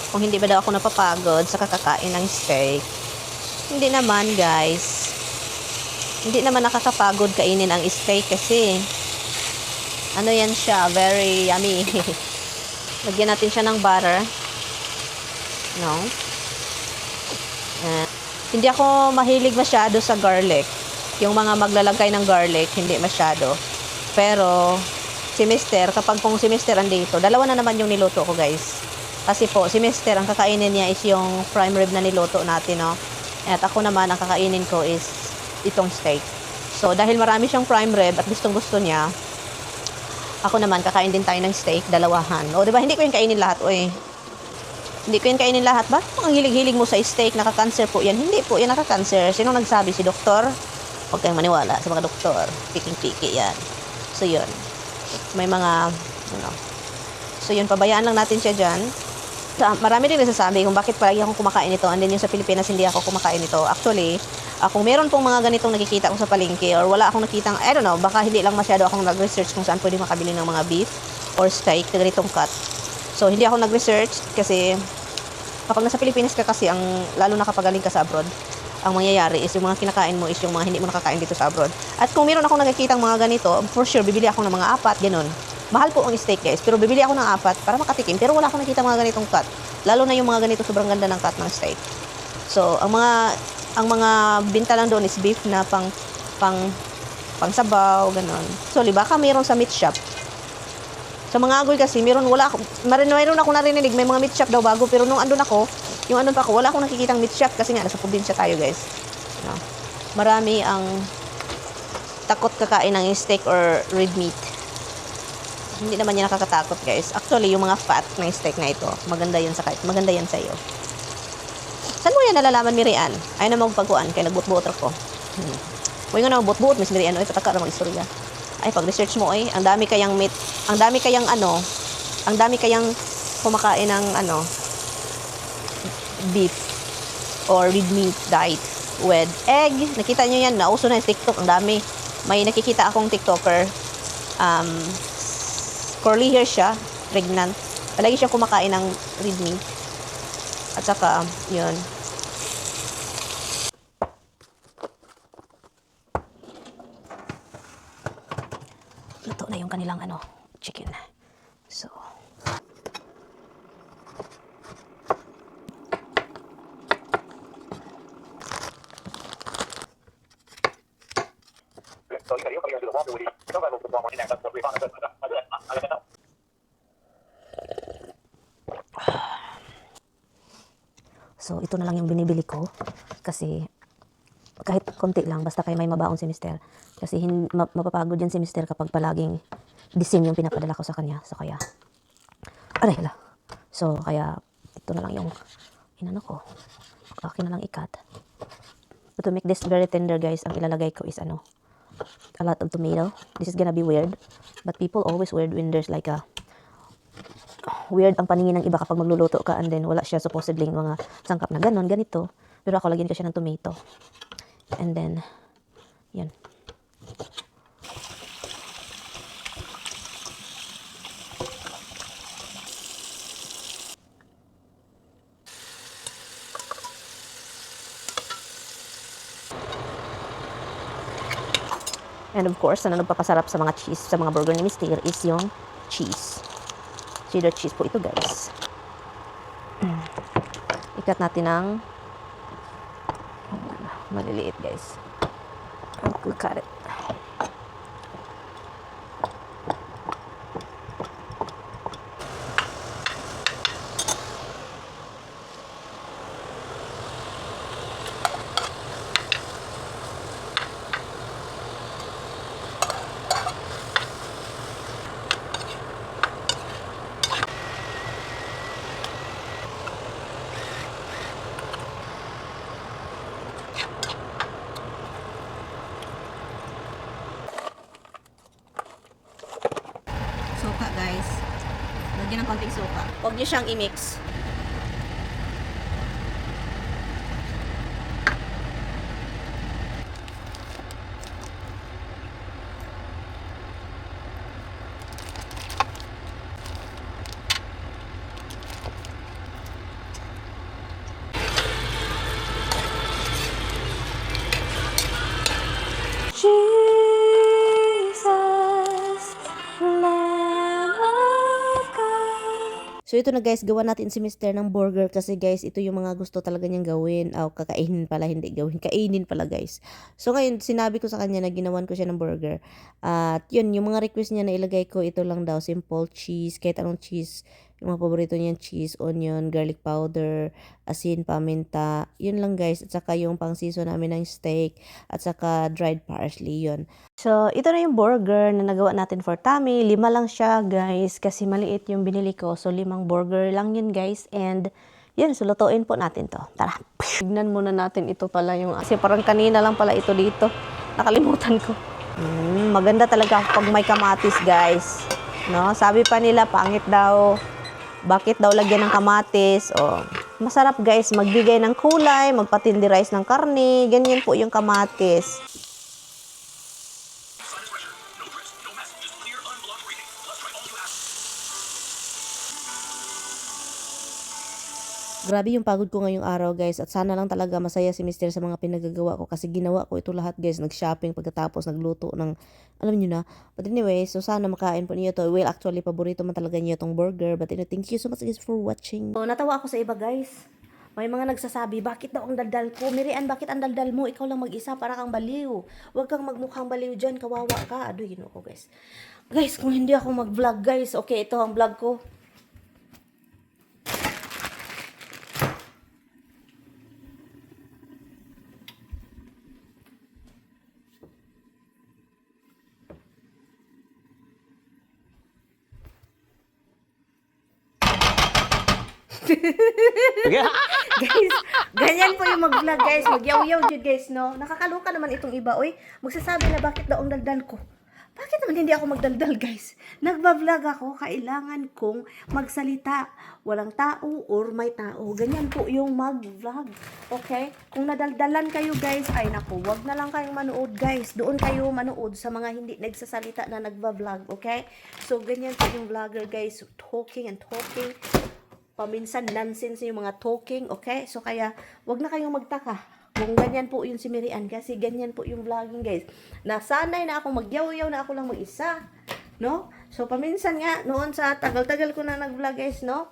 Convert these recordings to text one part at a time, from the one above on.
Kung hindi ba daw ako napapagod sa kakakain ng steak. Hindi naman, guys. Hindi naman nakakapagod kainin ang steak kasi ano yan siya, very yummy. Lagyan natin siya ng butter. No? Hindi ako mahilig masyado sa garlic. Yung mga maglalagay ng garlic, hindi masyado. Pero, si Mister, kapag kung si Mister andito, dalawa na naman yung niluto ko, guys. Kasi po, si Mister, ang kakainin niya is yung prime rib na niluto natin, no? At ako naman, ang kakainin ko is itong steak. So, dahil marami siyang prime rib at gustong-gusto niya, ako naman, kakain din tayo ng steak, dalawahan. O, diba, hindi ko yung kainin lahat, oy. Hindi ko yung kainin lahat. Bakit ang hilig-hilig mo sa steak? Nakakancer po yan. Hindi po yan nakakancer. Sino nagsabi? Si doktor? Huwag kayong maniwala sa mga doktor. Piking-piki yan. So, yun. May mga, ano. So, yun. Pabayaan lang natin siya dyan. Marami din nagsasabi kung bakit palagi akong kumakain ito. And then yung sa Pilipinas, hindi ako kumakain ito. Actually, kung meron pong mga ganitong nakikita ko sa palengke or wala akong nakitang, I don't know, baka hindi lang masyado akong nag-research kung saan pwede makabili ng mga beef or steak na ganitong cut. So, hindi ako nag-research kasi kapag nasa Pilipinas ka kasi, lalo na kapag galing ka sa abroad, ang mangyayari is yung mga kinakain mo is yung mga hindi mo nakakain dito sa abroad. At kung meron akong nakikitang mga ganito, for sure, bibili ako ng mga 4, ganun. Mahal po ang steak, guys, pero bibili ako ng 4 para makatikim. Pero wala akong nakita mga ganitong cut. Lalo na yung mga ganito, sobrang ganda ng cut ng steak. So, ang mga binta lang doon is beef na pang sabaw, ganun. So, baka mayroon sa meat shop. Sa mga agoy kasi, mayroon ako narinig, may mga meat shop daw bago, pero nung andun pa ako, wala akong nakikitang meat shop kasi nga, nasa probinsya tayo, guys. No? Marami ang takot kakain ng steak or red meat. Hindi naman yan nakakatakot, guys. Actually, yung mga fat ng steak na ito, maganda yan sa iyo. Saan mo yan nalalaman, Mirian? Ayaw na magpagkuhan, kaya nagbut-buot ako. Huwag nga na magbut-buot, Miss Mirian, pataka na mag-istorya. Ay, pag-research mo, ang dami kayang meat, ang dami kayang kumakain ng, beef or red meat diet with egg. Nakita nyo yan, nauso na yung TikTok, ang dami. May nakikita akong TikToker, curly hair siya, pregnant. Palagi siya kumakain ng red meat. At saka, yun. Luto na yung kanilang chicken. So, ito na lang yung binibili ko kasi kahit konti lang, basta kay may mabaon si Mister. Kasi mapapagod yan si Mister kapag palaging disim yung pinapadala ko sa kanya. So, kaya, ito na lang yung ko. Akin na lang ikat. But to make this very tender, guys, ang ilalagay ko is a lot of tomato. This is gonna be weird. But people always weird when there's like a weird ang paningin ng iba kapag magluluto ka and then wala siya supposedly mga sangkap na ganito. Pero ako lagyan ko siya ng tomato. And then, yan. And of course, nagpapasarap sa mga cheese, sa mga burger ni Mister is yung cheese. Cheddar cheese po ito, guys. Ikat natin ng maliliit, guys. Look at it. Suka, guys. Lagyan ng konting suka. Huwag niyo siyang i-mix. So ito na guys, gawa natin si Mister ng burger kasi guys, ito yung mga gusto talaga niyang gawin. Kakainin pala, hindi gawin. Kainin pala guys. So ngayon, sinabi ko sa kanya na ginawan ko siya ng burger. At yun, yung mga request niya na ilagay ko, ito lang daw, simple cheese, kahit anong cheese. Yung mga paborito niyan, cheese, onion, garlic powder, asin, paminta. Yun lang guys. At saka yung pang season namin ng steak. At saka dried parsley, yun. So, ito na yung burger na nagawa natin for Tommy. 5 lang siya, guys, kasi maliit yung binili ko. So, 5 burger lang yun, guys. And, yun, so lutuin po natin to. Tara. Tignan muna natin ito pala yung, kasi parang kanina lang pala ito dito. Nakalimutan ko. Maganda talaga pag may kamatis, guys. No? Sabi pa nila, pangit daw. Bakit daw lagyan ng kamatis? Masarap, guys. Magbigay ng kulay, magpatinderize ng karne. Ganyan po yung kamatis. Grabe yung pagod ko ngayong araw guys at sana lang talaga masaya si Mister sa mga pinagagawa ko kasi ginawa ko ito lahat guys. Nag-shopping pagkatapos nagluto ng alam niyo na. But anyway, so sana makain po niyo to. Well, actually paborito man talaga niyo tong burger. But anyway, thank you so much guys for watching. So, natawa ako sa iba guys. May mga nagsasabi, bakit daw ang daldal ko? Mirian, bakit ang daldal mo? Ikaw lang mag-isa para kang baliw. Huwag kang magmukhang baliw dyan, kawawa ka. Aduh, yun ako guys. Guys, kung hindi ako mag-vlog guys, okay, ito ang vlog ko. Guys, ganyan po yung mag-vlog guys. Magyaw-yaw dyan guys, no? Nakakaloka naman itong iba. Oy, magsasabi na bakit daw ang daldal ko. Bakit naman hindi ako magdaldal guys? Nagba-vlog ako, kailangan kong magsalita. Walang tao or may tao. Ganyan po yung mag-vlog. Okay? Kung nadaldalan kayo guys, ay naku, wag na lang kayong manood guys. Doon kayo manood sa mga hindi nagsasalita na nagba-vlog. Okay? So, ganyan po yung vlogger guys. Talking and talking. Paminsan nonsense yung mga talking, okay? So kaya wag na kayong magtaka kung ganyan po yung si Mirian kasi ganyan po yung vlogging guys. Nasanay na ako magyaw-yaw na ako lang mag-isa, no? So paminsan nga noon sa tagal-tagal ko na nag-vlog guys, no?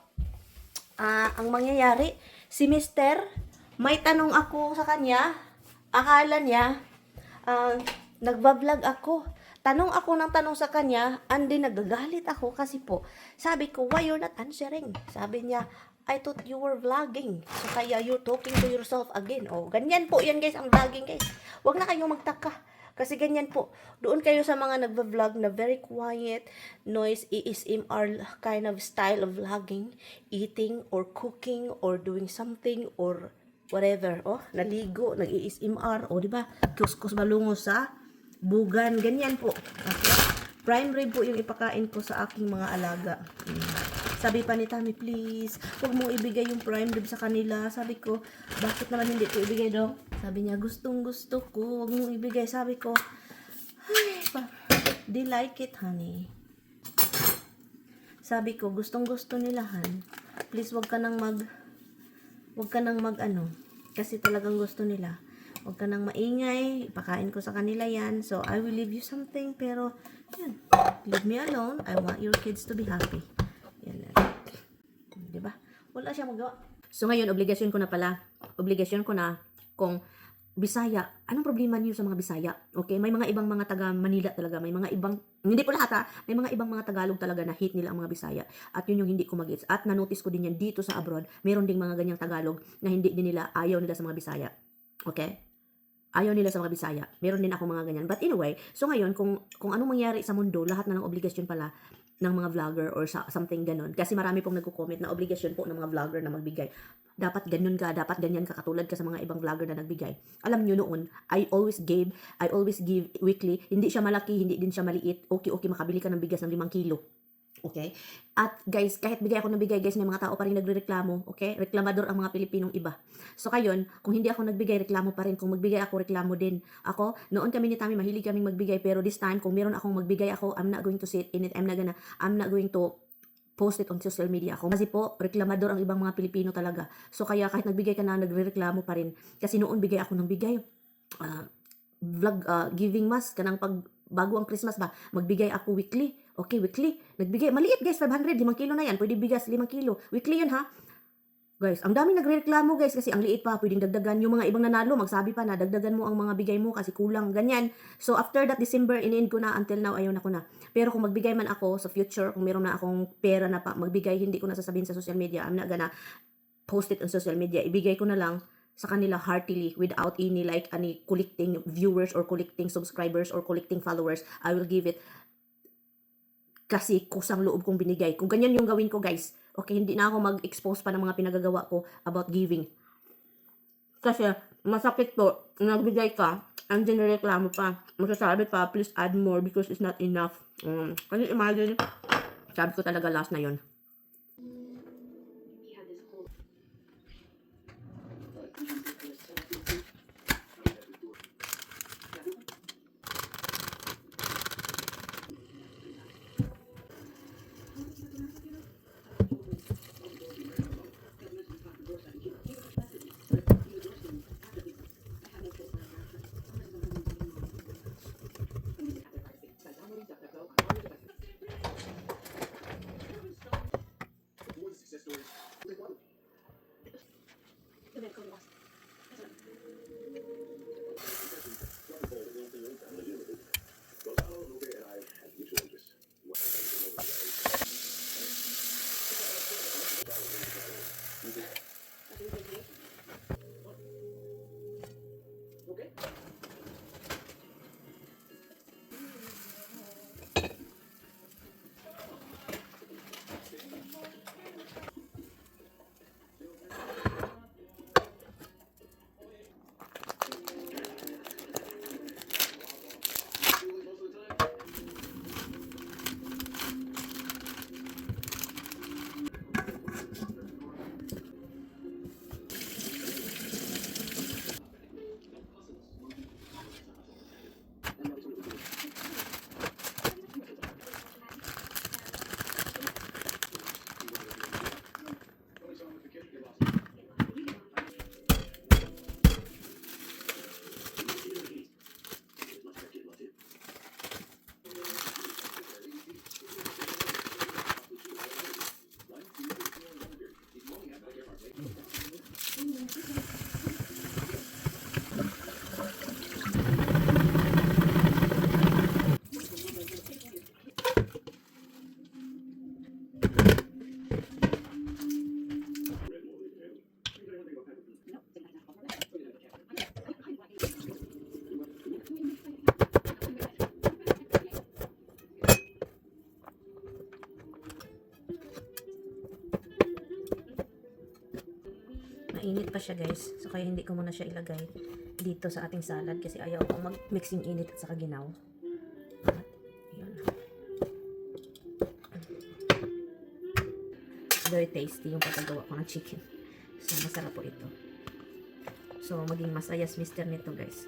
Ang mangyayari, si Mister, may tanong ako sa kanya, akala niya nagba-vlog ako. Tanong ako ng tanong sa kanya, andi nagagalit ako kasi po, sabi ko, why you're not answering? Sabi niya, I thought you were vlogging. So kaya you're talking to yourself again. Ganyan po yan guys, ang vlogging guys. Huwag na kayong magtaka. Kasi ganyan po. Doon kayo sa mga nagva-vlog na very quiet, noise, ASMR kind of style of vlogging, eating or cooking or doing something or whatever. Naligo, nag-ASMR, di ba? Kuskus balungo sa bugan, ganyan po. Okay? Prime rib po yung ipakain ko sa aking mga alaga. Sabi pa ni Tommy, please, huwag mong ibigay yung prime rib sa kanila. Sabi ko, bakit naman hindi ko ibigay daw? Sabi niya, gustong gusto ko, huwag mong ibigay. Sabi ko, ay, they like it, honey. Sabi ko, gustong gusto nila, han. Please, huwag ka nang mag kasi talagang gusto nila. Huwag ka nang maingay, ipakain ko sa kanila yan. So, I will leave you something, pero, yan, leave me alone. I want your kids to be happy. Yan. Diba? Wala siya magawa. So, ngayon, obligasyon ko na kung Bisaya, anong problema niyo sa mga Bisaya? Okay, may mga ibang mga taga Manila talaga, may mga ibang, hindi po lahat may mga ibang mga Tagalog talaga na hate nila ang mga Bisaya. At yun yung hindi ko mag-gets. At na-notice ko din yan dito sa abroad, meron ding mga ganyang Tagalog na hindi din nila, ayaw nila sa mga Bisaya. Okay? Ayaw nila sa mga Bisaya. Meron din ako mga ganyan. But anyway, so ngayon, kung anong mangyari sa mundo, lahat na ng obligasyon pala ng mga vlogger or something ganon. Kasi marami pong nagko-comment na obligasyon po ng mga vlogger na magbigay. Dapat ganyan ka, dapat ganyan ka, katulad ka sa mga ibang vlogger na nagbigay. Alam nyo noon, I always give weekly. Hindi siya malaki, hindi din siya maliit. Okay, makabili ka ng bigas ng 5 kilo. Okay? At guys, kahit bigay ako ng bigay, guys, may mga tao pa rin nagrereklamo. Okay? Reklamador ang mga Pilipinong iba. So kayon, kung hindi ako nagbigay, reklamo pa rin. Kung magbigay ako, reklamo din. Ako, noon kami ni Tommy, mahilig kaming magbigay. Pero this time, kung meron akong magbigay ako, I'm not going to sit in it. I'm not going to post it on social media ako. Kasi po, reklamador ang ibang mga Pilipino talaga. So kaya kahit nagbigay ka na, nagrereklamo pa rin. Kasi noon bigay ako ng bigay. Vlog, giving mask, kanang pag bago ang Christmas ba, magbigay ako weekly. Okay, weekly. Nagbigay, maliit guys, 500, 5 kilo na yan. Pwede bigas, 5 kilo. Weekly yan ha. Guys, ang dami nagrereklamo guys kasi ang liit pa, pwedeng dagdagan. Yung mga ibang nanalo, magsabi pa na dagdagan mo ang mga bigay mo kasi kulang, ganyan. So after that December, in-end ko na until now, ayaw na ko na. Pero kung magbigay man ako sa future, kung meron na akong pera na pa magbigay, hindi ko na sasabihin sa social media. I'm not gonna post it on social media. Ibigay ko na lang sa kanila heartily without any like any collecting viewers or collecting subscribers or collecting followers. I will give it kasi kusang loob kong binigay. Kung ganyan yung gawin ko guys, okay, hindi na ako mag-expose pa ng mga pinagagawa ko about giving. Kasi masakit po, nagbigay ka, ang dinireklamo pa, masasabi pa, please add more because it's not enough. Kasi imagine, sabi ko talaga last na yon. Mainit pa siya guys, so kaya hindi ko muna siya ilagay dito sa ating salad kasi ayaw ko mag-mixing init at saka ginaw. At yun. Very tasty yung pagkagawa ko ng chicken. So masarap po ito. So maging masayas mister nito guys.